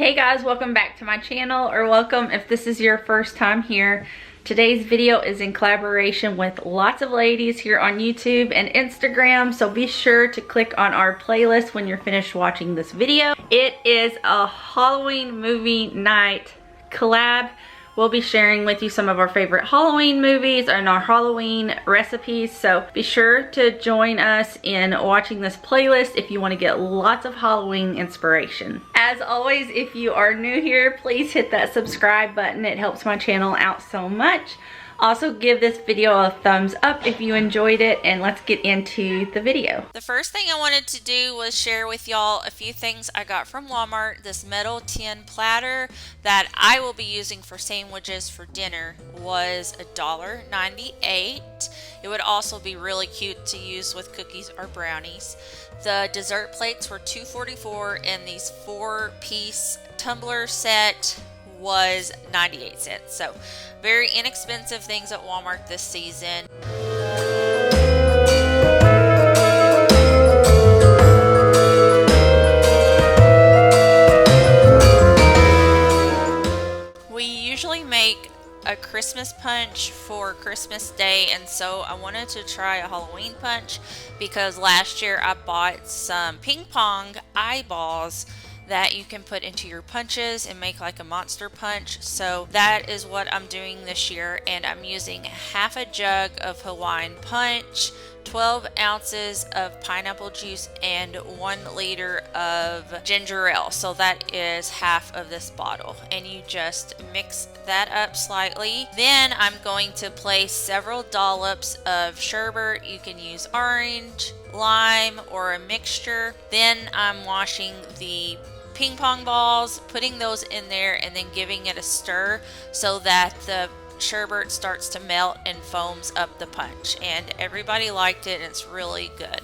Hey guys, welcome back to my channel, or welcome if this is your first time here. Today's video is in collaboration with lots of ladies here on YouTube and Instagram, so be sure to click on our playlist when you're finished watching this video. It is a Halloween movie night collab. We'll be sharing with you some of our favorite Halloween movies and our Halloween recipes, so be sure to join us in watching this playlist if you want to get lots of Halloween inspiration. As always, if you are new here, please hit that subscribe button. It helps my channel out so much. Also, give this video a thumbs up if you enjoyed it, and let's get into the video. The first thing I wanted to do was share with y'all a few things I got from Walmart. This metal tin platter that I will be using for sandwiches for dinner was $1.98. It would also be really cute to use with cookies or brownies. The dessert plates were $2.44, and these 4-piece tumbler set was 98 cents. So very inexpensive things at Walmart this season. We usually make a Christmas punch for Christmas Day, and so I wanted to try a Halloween punch because last year I bought some ping pong eyeballs that you can put into your punches and make like a monster punch. So that is what I'm doing this year, and I'm using half a jug of Hawaiian punch, 12 ounces of pineapple juice, and 1 liter of ginger ale. So that is half of this bottle, and you just mix that up slightly. Then I'm going to place several dollops of sherbet. You can use orange, lime, or a mixture. Then I'm washing the ping pong balls, putting those in there, and then giving it a stir so that the sherbet starts to melt and foams up the punch. And everybody liked it, and it's really good.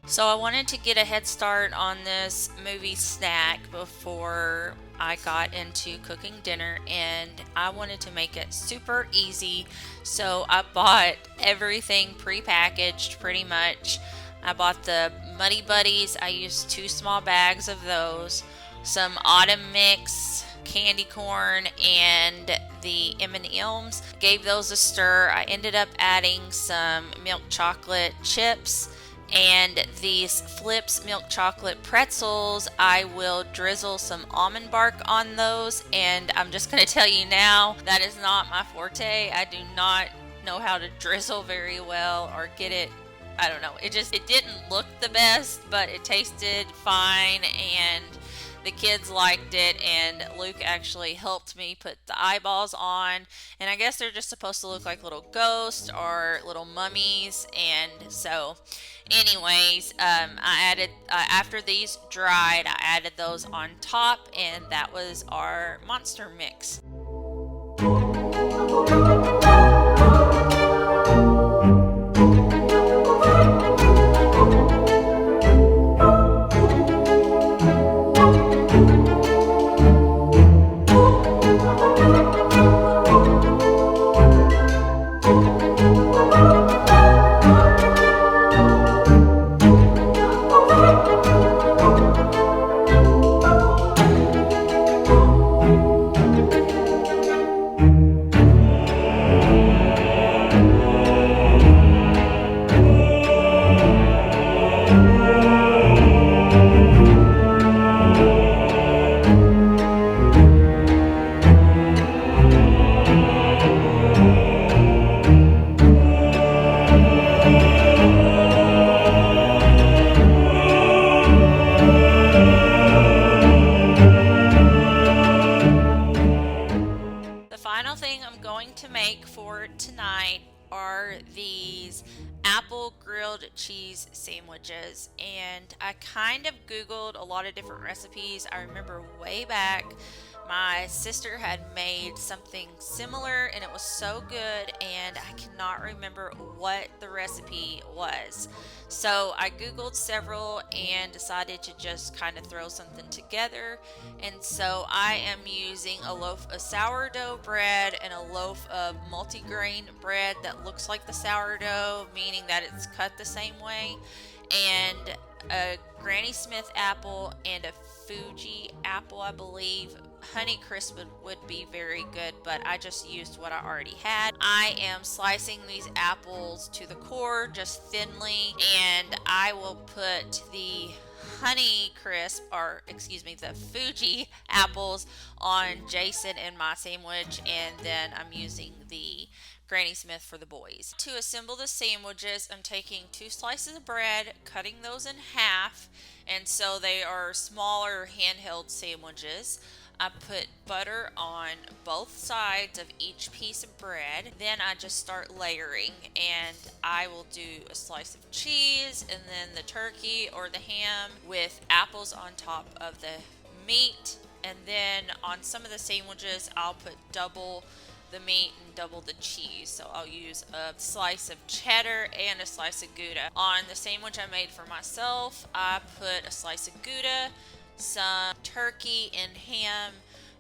So I wanted to get a head start on this movie snack before I got into cooking dinner, and I wanted to make it super easy. So I bought everything pre-packaged pretty much. I bought the Muddy Buddies. I used 2 small bags of those, some autumn mix, candy corn, and the M&Ms. Gave those a stir. I ended up adding some milk chocolate chips. And these Flips milk chocolate pretzels, I will drizzle some almond bark on those, and I'm just going to tell you now, that is not my forte. I do not know how to drizzle very well or get it, I don't know, it didn't look the best, but it tasted fine, and the kids liked it, and Luke actually helped me put the eyeballs on, and I guess they're just supposed to look like little ghosts or little mummies. And so anyways, I added after these dried, I added those on top, and that was our monster mix. tonight are these apple grilled cheese sandwiches, and I kind of googled a lot of different recipes. I remember way back my sister had made something similar and it was so good, and I cannot remember what the recipe was. So I googled several and decided to just kind of throw something together. And so I am using a loaf of sourdough bread and a loaf of multigrain bread that looks like the sourdough, meaning that it's cut the same way, and a Granny Smith apple and a Fuji apple, I believe. Honey Crisp would be very good, but I just used what I already had. I am slicing these apples to the core, just thinly, and I will put the Honey Crisp, or excuse me, the Fuji apples on Jason in my sandwich, and then I'm using the Granny Smith for the boys. To assemble the sandwiches, I'm taking 2 slices of bread, cutting those in half, and so they are smaller handheld sandwiches. I put butter on both sides of each piece of bread. Then I just start layering, and I will do a slice of cheese and then the turkey or the ham with apples on top of the meat. And then on some of the sandwiches, I'll put double the meat and double the cheese. So I'll use a slice of cheddar and a slice of Gouda. On the sandwich I made for myself, I put a slice of Gouda, some turkey and ham,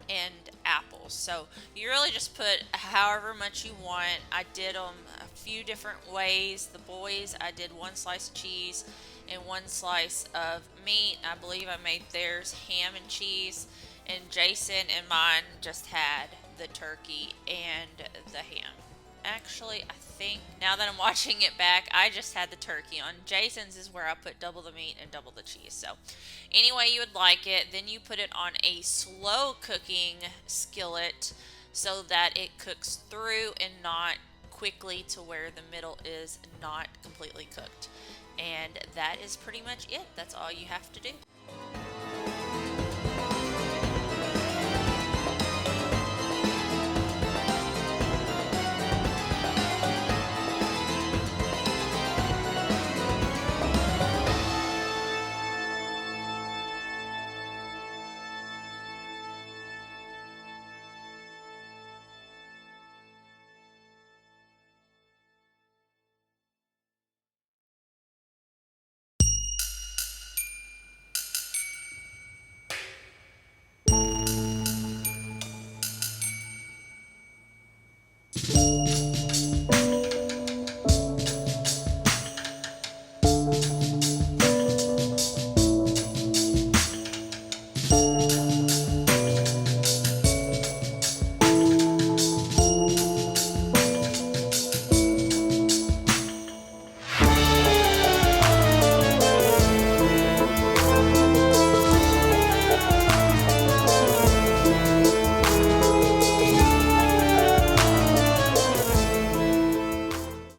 and apples. So you really just put however much you want. I did them a few different ways. The boys, I did 1 slice of cheese and 1 slice of meat. I believe I made theirs ham and cheese, and Jason and mine just had the turkey and the ham. Actually, I think now that I'm watching it back, I just had the turkey. On Jason's is where I put double the meat and double the cheese. So any way you would like it, then you put it on a slow cooking skillet so that it cooks through and not quickly to where the middle is not completely cooked. And that is pretty much it. That's all you have to do.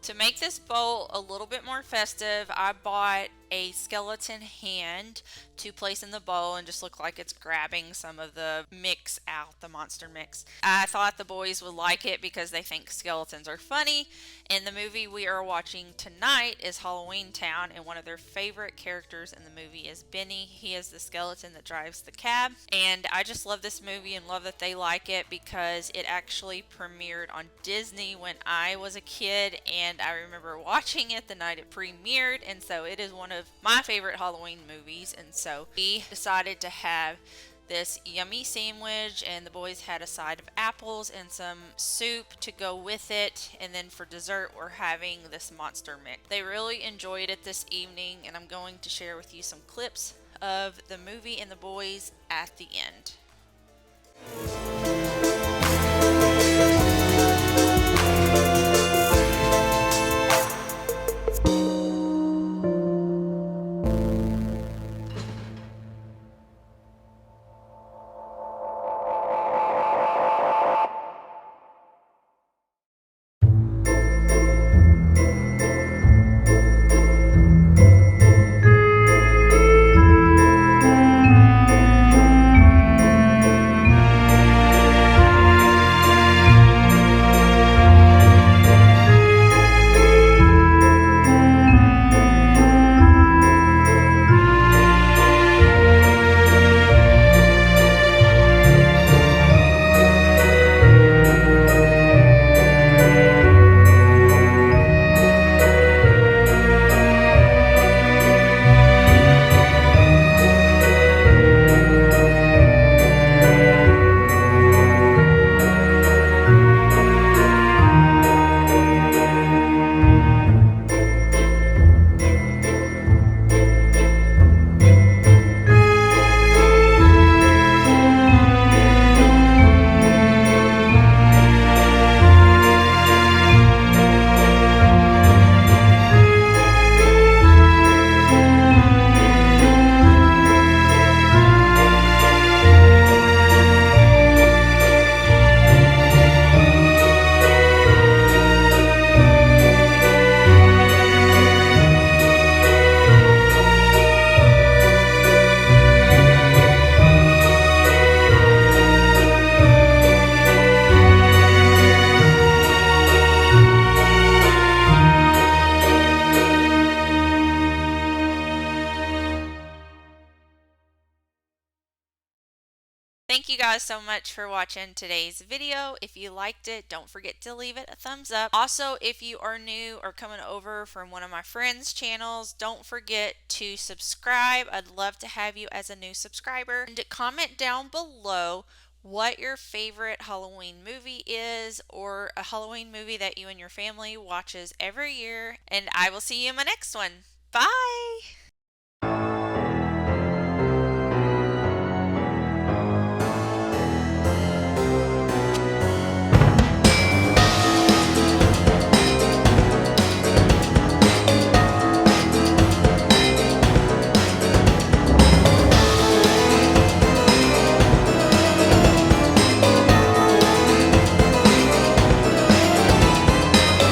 To make this bowl a little bit more festive, I bought a skeleton hand to place in the bowl and just look like it's grabbing some of the mix out, the monster mix. I thought the boys would like it because they think skeletons are funny. And the movie we are watching tonight is Halloweentown, and one of their favorite characters in the movie is Benny. He is the skeleton that drives the cab, and I just love this movie and love that they like it because it actually premiered on Disney when I was a kid, and I remember watching it the night it premiered, and so it is one of my favorite Halloween movies. And so we decided to have this yummy sandwich, and the boys had a side of apples and some soup to go with it, and then for dessert we're having this monster mix. They really enjoyed it this evening, and I'm going to share with you some clips of the movie and the boys at the end. Thank you guys so much for watching today's video. If you liked it, don't forget to leave it a thumbs up. Also, if you are new or coming over from one of my friends' channels, don't forget to subscribe. I'd love to have you as a new subscriber. And comment down below what your favorite Halloween movie is, or a Halloween movie that you and your family watches every year. And I will see you in my next one. Bye!